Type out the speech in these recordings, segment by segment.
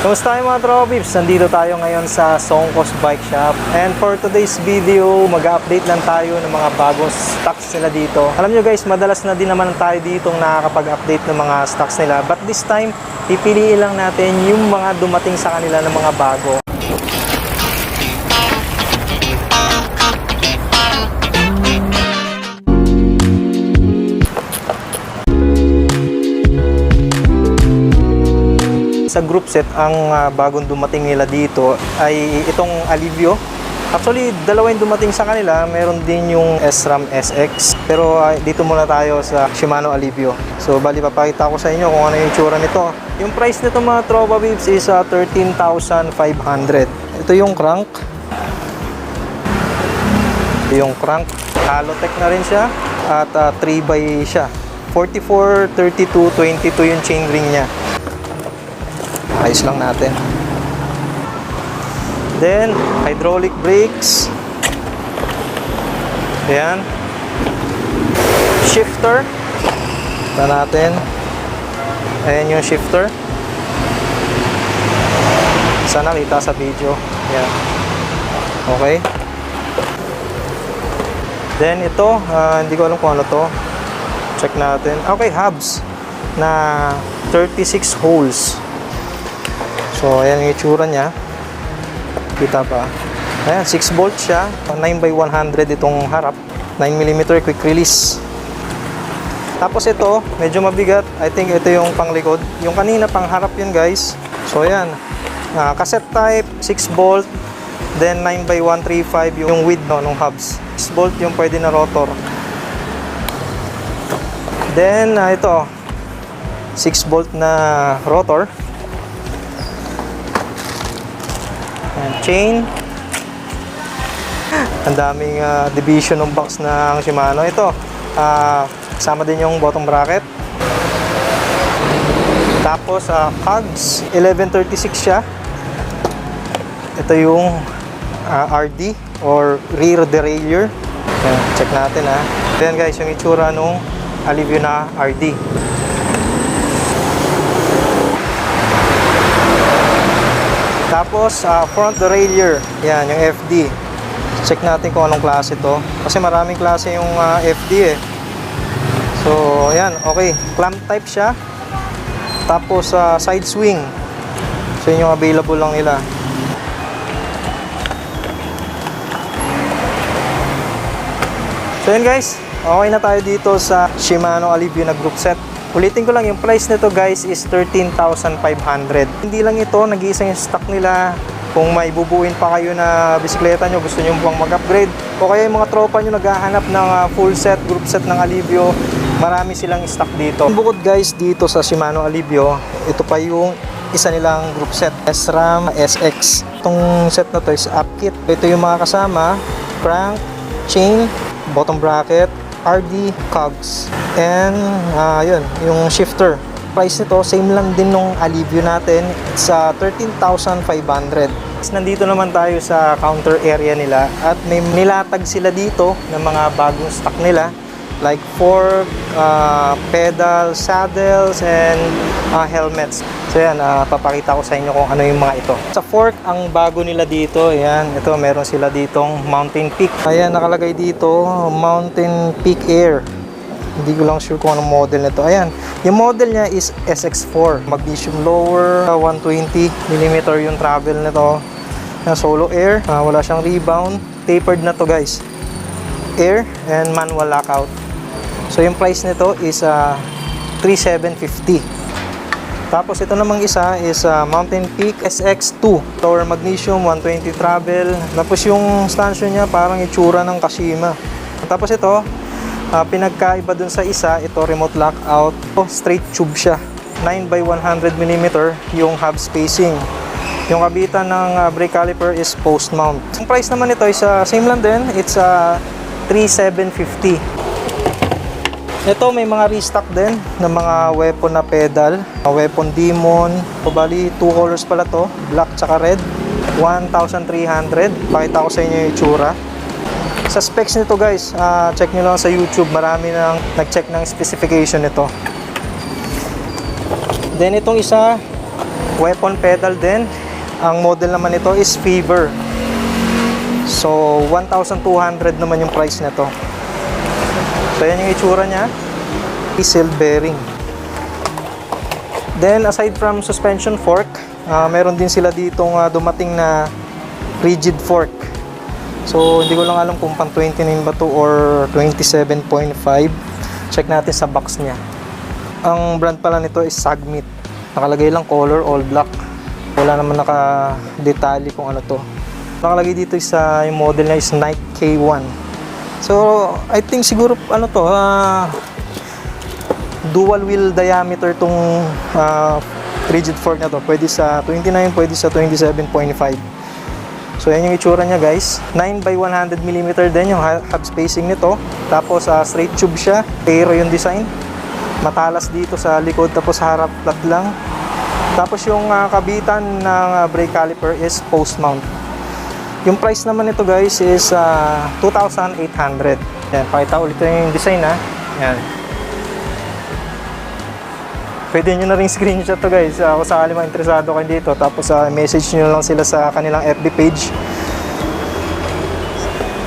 Kamusta kayo mga tropips? Nandito tayo ngayon sa Songkos Bike Shop. And for today's video, mag-update lang tayo ng mga bagong stocks nila dito. Alam nyo guys, madalas na din naman tayo dito nakakapag-update ng mga stocks nila. But this time, pipiliin lang natin yung mga dumating sa kanila ng mga bago. Sa group set, ang bagong dumating nila dito ay itong Alivio. Actually, dalawa yung dumating sa kanila. Meron din yung SRAM SX. Pero dito muna tayo sa Shimano Alivio. So, bali papakita ko sa inyo kung ano yung tsura nito. Yung price nito mga tropa beeps is 13,500. Ito yung crank. Yung crank. Halotech na rin siya. At 3x siya. 44, 32, 22 yung chain ring niya. Ayos lang natin. Then, hydraulic brakes. Ayan. Shifter. Ito natin. Ayan yung shifter. Sana kita sa video. Ayan. Okay. Then, ito. Hindi ko alam kung ano to. Check natin. Okay, hubs. Na 36 holes. So, ayan yung itsura niya. Kita pa. Ayan, 6 volt siya. 9x100 itong harap. 9mm quick release. Tapos ito, medyo mabigat. I think ito yung panglikod. Yung kanina, pang harap yun guys. So, ayan. Cassette type, 6 volt. Then, 9x135 yung width ng hubs. 6 volt yung pwede na rotor. Then, ito. 6 volt na rotor. Chain. Ang daming division ng box ng Shimano. Ito, kasama din yung bottom bracket. Tapos, cogs. 1136 siya. Ito yung RD or rear derailleur. Ayan, check natin ha. Then guys, yung itsura nung Alivio na RD. Tapos, front derailleur. Yan, yung FD. Check natin kung anong klase to. Kasi maraming klase yung FD eh. So, yan. Okay. Clamp type siya. Tapos, side swing. So, yun yung available lang nila. So, yun guys. Okay na tayo dito sa Shimano Alivio na group set. Ulitin ko lang, yung price nito guys is 13,500. Hindi lang ito, nag-iisa yung stock nila. Kung may bubuin pa kayo na bisikleta nyo, gusto nyo pang mag-upgrade, o kaya yung mga tropa nyo naghahanap ng full set, group set ng Alivio, marami silang stock dito. Bukod guys dito sa Shimano Alivio, ito pa yung isa nilang group set, SRAM SX. Itong set na to is up kit. Ito yung mga kasama, crank, chain, bottom bracket, RD, cogs, and yun, yung shifter. Price nito, same lang din nung Alivio natin. It's 13,500. Nandito naman tayo sa counter area nila at may nilatag sila dito ng mga bagong stock nila like fork, pedal, saddles, and helmets. So yan, papakita ko sa inyo kung ano yung mga ito. Sa fork, ang bago nila dito, ayan, ito meron sila ditong Mountain Peak. Ayan, nakalagay dito, Mountain Peak Air. Hindi ko lang sure kung anong model nito. Ayan, yung model niya is SX4. Magnesium lower, 120mm yung travel nito. Solo air, wala siyang rebound. Tapered na to guys. Air and manual lockout. So yung price nito is 3,750. Tapos ito namang isa is Mountain Peak SX2. Lower magnesium, 120 travel. Tapos yung stanchion niya parang itsura ng Kashima. Tapos ito, pinagkaiba dun sa isa, ito remote lockout. Straight tube siya. 9x100mm yung hub spacing. Yung kabitan ng brake caliper is post mount. Ang price naman ito is same lang din. It's 3,750. Ito may mga restock din ng mga weapon na pedal. Weapon Demon. Bali, 2 colors pala to. Black tsaka red. 1,300. Pakita ko sa inyo yung itsura. Sa specs nito guys, check nyo lang sa YouTube. Marami nang nag-check ng specification nito. Then itong isa, Weapon pedal din. Ang model naman nito is Fever. So 1,200 naman yung price nito. So yan yung itsura niya. Seal bearing. Then aside from suspension fork, meron din sila ditong dumating na rigid fork. So hindi ko lang alam kung pang 29 ba to or 27.5. Check natin sa box niya. Ang brand pala nito is Sagmit. Nakalagay lang color all black. Wala naman naka-detalye kung ano to. Nakalagay dito sa yung model niya is Nike K1. So I think siguro ano to, dual wheel diameter tong rigid fork na to. Pwede sa 29, pwede sa 27.5. So yan yung itsura niya guys. 9 by 100 mm din yung hub spacing nito. Tapos straight tube siya. Aero yung design. Matalas dito sa likod, tapos sa harap flat lang. Tapos yung kabitan ng brake caliper is post mount. Yung price naman nito guys is 2,800. Yan, pakita ulit yung design ha. Yan. Pwede nyo na rin screenshot to guys kung sakali mga interesado kayo dito. Tapos message nyo lang sila sa kanilang FB page.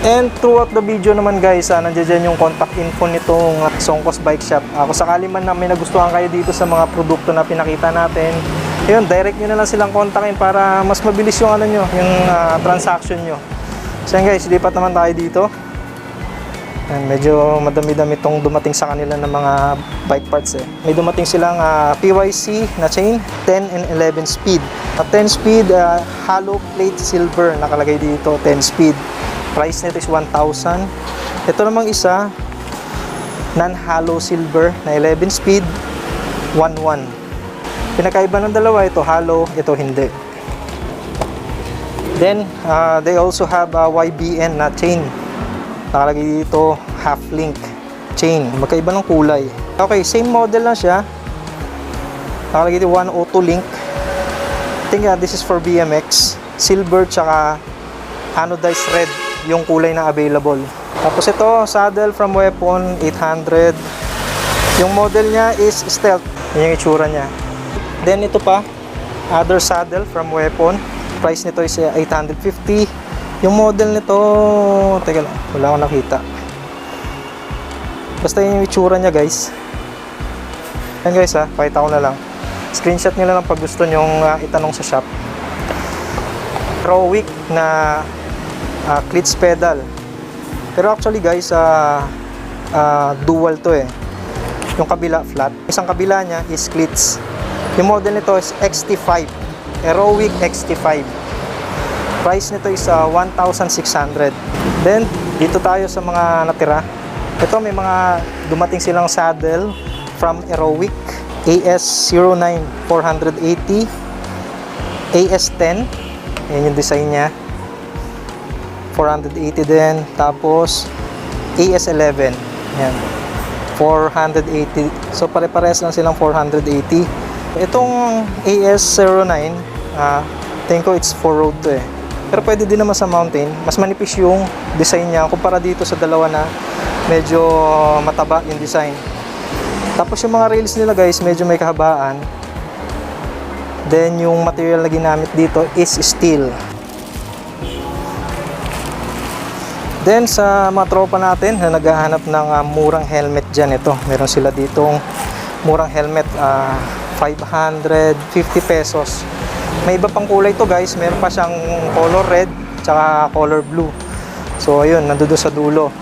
And throughout the video naman guys, nandiyan dyan yung contact info nitong Songkos Bike Shop. Kung sakali man na may nagustuhan kayo dito sa mga produkto na pinakita natin, yun, direct nyo na lang silang kontakin para mas mabilis yung ano nyo, yung transaction nyo. So yan guys, lipat naman tayo dito. And medyo madami-dami itong dumating sa kanila ng mga bike parts eh. May dumating silang PYC na chain, 10 and 11 speed. 10 speed, hollow plate silver, nakalagay dito, 10 speed. Price nito is 1,000. Ito namang isa, non-hollow silver na 11 speed, 1,100. Pinakaiba ng dalawa, ito hollow, ito hindi. Then, they also have a YBN na chain. Nakalagay dito, half link chain. Magkaiba ng kulay. Okay, same model lang siya. Nakalagay dito 102 link. I think this is for BMX. Silver tsaka anodized red yung kulay na available. Tapos ito, saddle from Weapon, 800. Yung model niya is Stealth. Yan yung itsura niya. Then ito pa, other saddle from Weapon. Price nito is 850. Yung model nito, teka lang, wala akong nakita. Basta yun yung itsura niya guys. Yan guys pakita ko na lang. Screenshot nyo na lang pag gusto nyong itanong sa shop. Rowick na cleats pedal. Pero actually guys, dual to eh. Yung kabila flat. Isang kabila niya is cleats. Yung model nito is XT5. Rowick XT5. Price nito is 1,600. Then, dito tayo sa mga natira. Ito may mga dumating silang saddle from Aerowick. AS09 480, AS10. Ayan yung design niya. 480 din. Tapos, AS11. Ayan. 480. So, pare-pares lang silang 480. Itong AS09, tingin ko it's for road to eh. Pero pwede din naman sa mountain. Mas manipis yung design niya kumpara dito sa dalawa na medyo mataba yung design. Tapos yung mga rails nila guys, medyo may kahabaan. Then yung material na ginamit dito is steel. Then sa mga tropa natin na naghahanap ng murang helmet dyan, ito. Meron sila ditong murang helmet, 550 pesos. May iba pang kulay to guys. Meron pa siyang color red tsaka color blue. So ayun, nandoon sa dulo.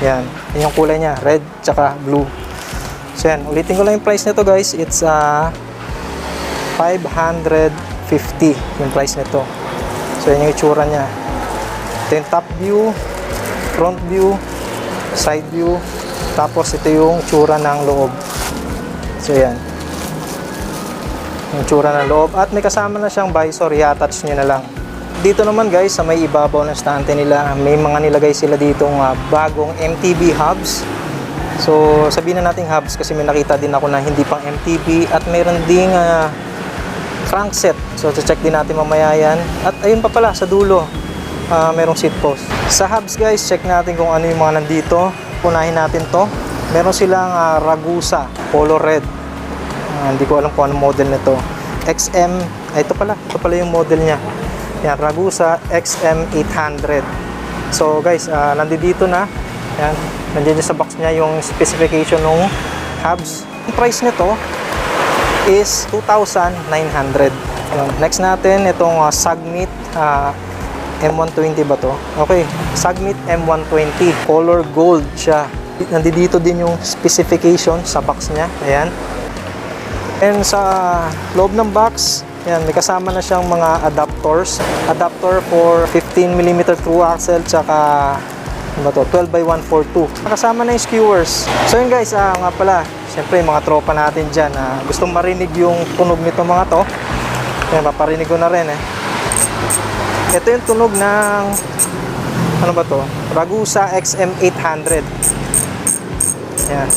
Yan, yun yung kulay niya, red tsaka blue. So yan, ulitin ko lang yung price nito guys. It's 550 yung price nito. So yan yung itsura niya. Ito yung top view, front view, side view. Tapos ito yung itsura ng loob. So yan, yung tsura ng loob. At may kasama na siyang visor, i-attach nyo na lang. Dito naman guys, sa may ibabaw ng stante nila, may mga nilagay sila ditong bagong MTB hubs. So sabihin na natin hubs kasi may nakita din ako na hindi pang MTB. At mayroon ding crankset. So check din natin mamaya yan. At ayun pa pala, sa dulo, merong seat post. Sa hubs guys, check natin kung ano yung mga nandito. Punahin natin to. Meron silang Ragusa, color red. Hindi ko alam kung anong model nito. XM, ito pala yung model niya. Yan, Ragusa XM800. So guys, nandito na. Yan, nandiyan sa box niya yung specification ng hubs. Yung price nito is 2,900. Next natin, itong Sagmit M120 ba to? Okay, Sagmit M120. Color gold siya. Nandito din yung specification sa box niya. Ayan. And sa loob ng box, yan, may kasama na siyang mga adapters. Adapter for 15mm through axle, tsaka ano to, 12x142. Kasama na yung skewers. So yun guys, nga pala, syempre yung mga tropa natin dyan, gustong marinig yung tunog nito mga to. Yan, paparinig ko na rin eh. Ito yung tunog ng, ano ba to? Ragusa XM800. Yan.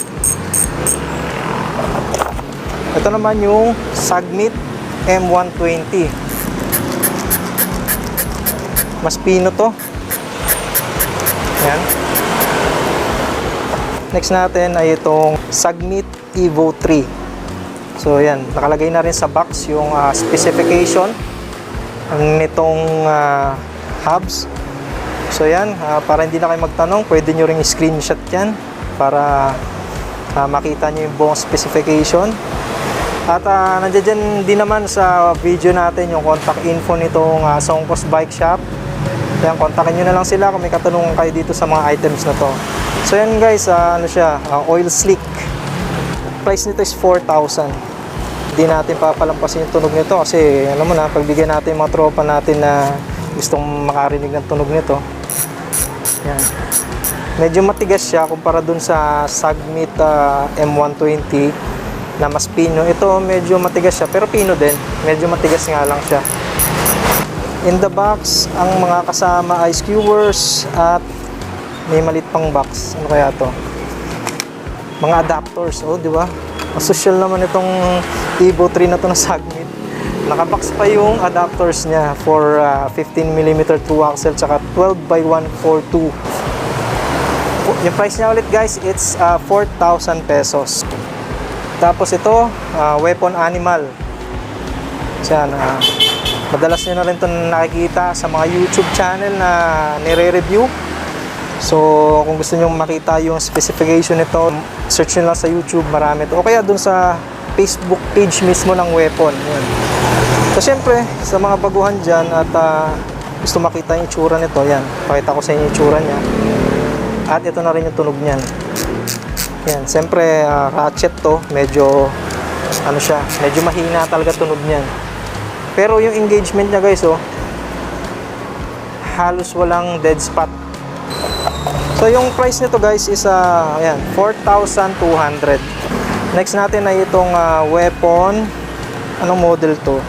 Ito naman yung Sagmit M120. Mas pino to. Yan. Next natin ay itong Sagmit Evo 3. So yan, nakalagay na rin sa box yung specification nitong hubs. So yan, para hindi na kayo magtanong, pwede nyo ring screenshot yan para makita nyo yung buong specification. At nandiyan din naman sa video natin yung contact info nitong Songkos Bike Shop. Yan, kontakin nyo na lang sila kung may katanungan kayo dito sa mga items na to. So yan guys, ano siya, oil slick. Price nito is 4,000. Hindi natin papalampasin yung tunog nito kasi alam mo na, pagbigyan natin yung mga tropa natin na gustong makarinig ng tunog nito. Yan. Medyo matigas siya kumpara dun sa Sagmit M120 na mas pino. Ito medyo matigas siya pero pino din. Medyo matigas nga lang siya. In the box, ang mga kasama ay skewers at may malit pang box. Ano kaya to? Mga adapters. Oh, di ba? Social naman itong Evo 3 na to na Sagmit. Nakabox pa yung adapters niya for 15mm true axle tsaka 12x142. Yung price niya ulit guys, it's 4,000 pesos. Tapos ito, weapon animal. Yan, madalas nyo na rin ito nakikita sa mga YouTube channel na nire-review. So, kung gusto nyo makita yung specification nito, search nyo lang sa YouTube, marami ito. O kaya dun sa Facebook page mismo ng weapon. Yan. So, syempre, sa mga baguhan dyan at gusto makita yung itsura nito, yan, pakita ko sa inyo yung itsura niya. At ito na rin yung tunog niyan. Yan, siyempre ratchet to, medyo ano siya, medyo mahina talaga tunog niyan. Pero yung engagement niya guys, oh, halos walang dead spot. So yung price nito guys is ayan, 4,200. Next natin ay itong weapon, anong model to?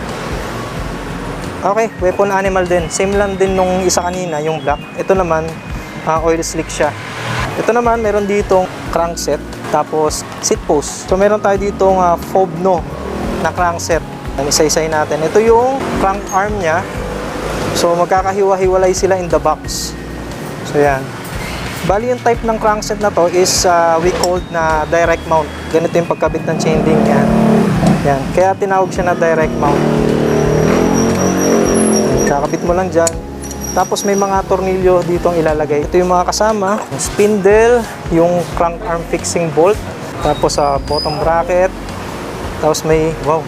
Okay, weapon animal din. Same lang din nung isa kanina, yung black. Ito naman oil slick siya. Ito naman, meron ditong crankset, tapos seat post. So, meron tayo ditong Fobno na crankset. Isa-isay natin. Ito yung crank arm niya. So, magkakahiwa-hiwalay sila in the box. So, yan. Bali, yung type ng crankset na to is we called na direct mount. Ganito yung pagkabit ng chain link niya. Yan. Kaya tinawag siya na direct mount. Kakabit mo lang dyan. Tapos may mga tornilyo ditong ilalagay. Ito yung mga kasama. Yung spindle, yung crank arm fixing bolt, tapos sa bottom bracket. Tapos may, wow,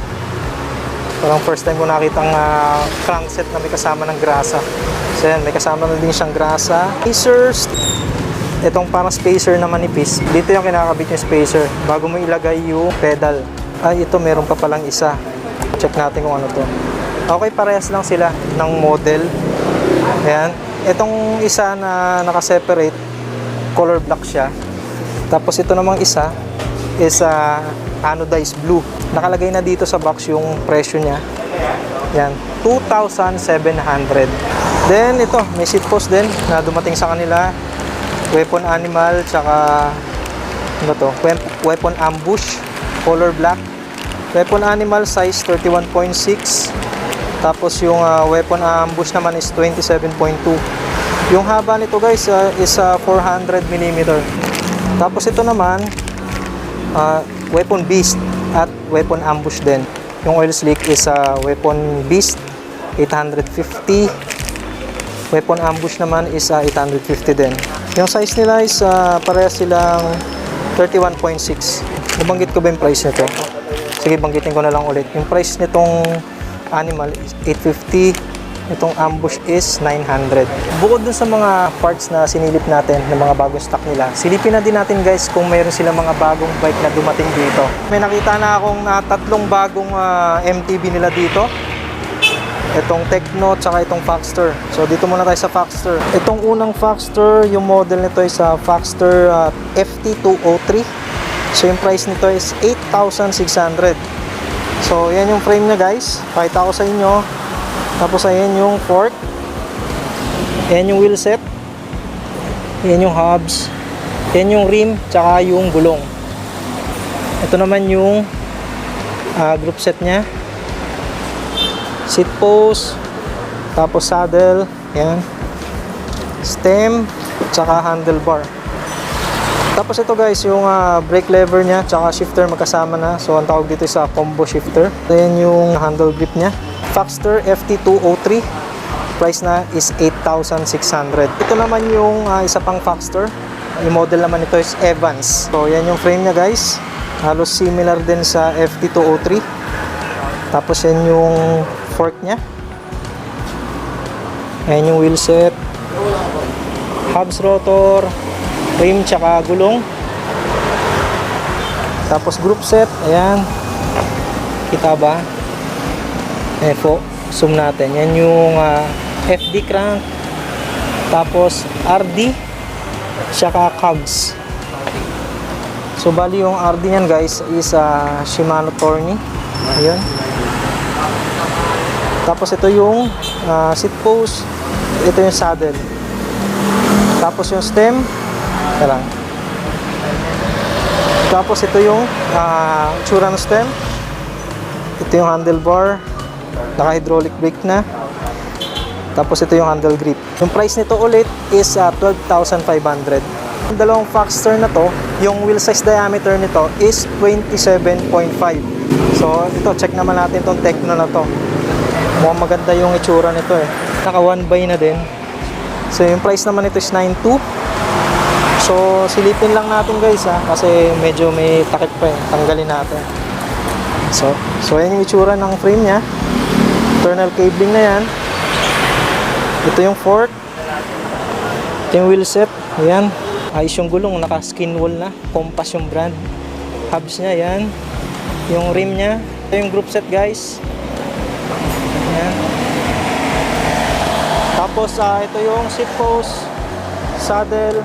parang first time ko nakita ang crankset na may kasama ng grasa. So yan, may kasama na din siyang grasa. Spacers. Itong parang spacer na manipis. Dito yung kinakabit yung spacer bago mo ilagay yung pedal. Ay, ito meron pa palang isa. Check natin kung ano to. Okay, parehas lang sila ng model. Ayan. Itong isa na naka-separate, color black siya. Tapos ito namang isa is anodized blue. Nakalagay na dito sa box yung presyo niya. Yan, 2,700. Then ito, may seat post din na dumating sa kanila. Weapon animal, tsaka ano to? Weapon ambush, color black. Weapon animal size 31.6. Tapos yung weapon ambush naman is 27.2. Yung haba nito guys is 400mm. Tapos ito naman weapon beast at weapon ambush din. Yung oil slick is Weapon Beast 850. Weapon Ambush naman is 850 din. Yung size nila is parehas silang 31.6. Nabanggit ko ba yung price nito? Sige, banggitin ko na lang ulit. Yung price nitong Animal is 850. Itong Ambush is 900. Bukod dun sa mga parts na sinilip natin ng mga bagong stock nila, silipin na din natin guys kung mayroon silang mga bagong bike na dumating dito. May nakita na akong tatlong bagong MTB nila dito. Itong Tekno tsaka itong Foxster. So dito muna tayo sa Foxster. Itong unang Foxster, yung model nito is Foxster FT203. So yung price nito is 8,600. So yan yung frame niya guys. Pakita ko sa inyo. Tapos ayan yung fork. Ayan yung wheel set. Ayan yung hubs. Ayan yung rim tsaka yung gulong. Ito naman yung group set niya. Seat post, tapos saddle, yan, stem, tsaka handlebar. Tapos ito guys, yung brake lever nya, tsaka shifter magkasama na. So ang tawag dito sa combo shifter. Ayan yung handle grip nya. Foxster FT203, price na is 8,600. Ito naman yung isa pang Foxster. Yung model naman ito is Evans. So yan yung frame nya guys. Halos similar din sa FT203. Tapos yan yung fork nya. Ayan yung wheel set, hubs, rotor, rim tsaka gulong. Tapos group set, ayan, kita ba? Ayan po, zoom natin. Yan yung FD crank, tapos RD tsaka cogs. So bali yung RD nyan guys is Shimano Tourney. Ayan. Tapos ito yung seat post, ito yung saddle. Tapos yung stem, ito lang. Tapos ito yung tsura ng stem. Ito yung handlebar, naka-hydraulic brake na. Tapos ito yung handle grip. Yung price nito ulit is 12,500. Yung dalawang Foxster na to, yung wheel size diameter nito is 27.5. So ito, check naman natin tong Tekno na to. Mukhang maganda yung itsura nito eh. Naka 1x na din. So yung price naman nito is 9,200. So silipin lang natin guys kasi medyo may takip pa eh. Tanggalin natin. So yan yung itsura ng frame nya. Internal cabling na yan. Ito yung fork. Ito yung wheel set. Ayan. Ayos yung gulong. Naka skin wall na. Compass yung brand. Hubs nya yan. Yung rim nya. Ito yung group set guys. Ayan. Tapos ito yung seat post, saddle,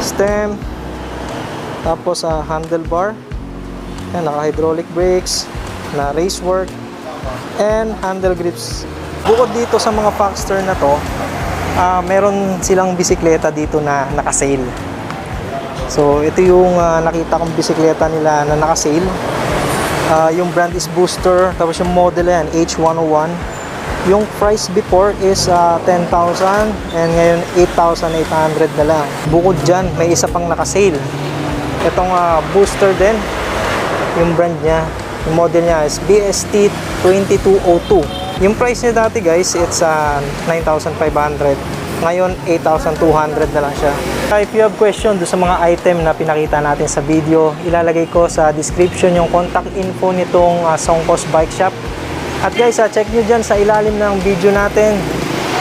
stem, tapos handlebar. Ayan, naka hydraulic brakes, na race work, and handle grips. Bukod dito sa mga Foxster na to, meron silang bisikleta dito na naka-sale. So ito yung nakita kong bisikleta nila na naka-sale. Yung brand is Booster, tapos yung model yan H101. Yung price before is 10,000 and ngayon 8,800 na lang. Bukod dyan, may isa pang naka-sale. Itong Booster din, yung brand nya, yung model nya is BST 2202. Yung price niya dati guys, it's 9,500. Ngayon 8,200 na lang siya. If you have question do sa mga item na pinakita natin sa video, ilalagay ko sa description yung contact info nitong Songkos Bike Shop. At guys, check nyo dyan sa ilalim ng video natin.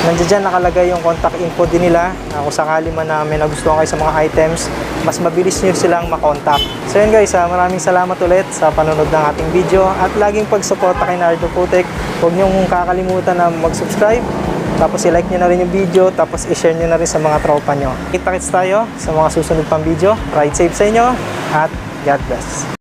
Nandiyan dyan nakalagay yung contact info din nila. Kung sakali man na may nagustuhan kayo sa mga items, mas mabilis nyo silang makontak. So yun guys, maraming salamat ulit sa panonood ng ating video. At laging pagsuporta kay Nardo Putek. Huwag nyo kakalimutan na mag-subscribe. Tapos i-like nyo na rin yung video. Tapos i-share nyo na rin sa mga tropa nyo. Kita-kits tayo sa mga susunod pang video. Ride safe sa inyo. At God bless.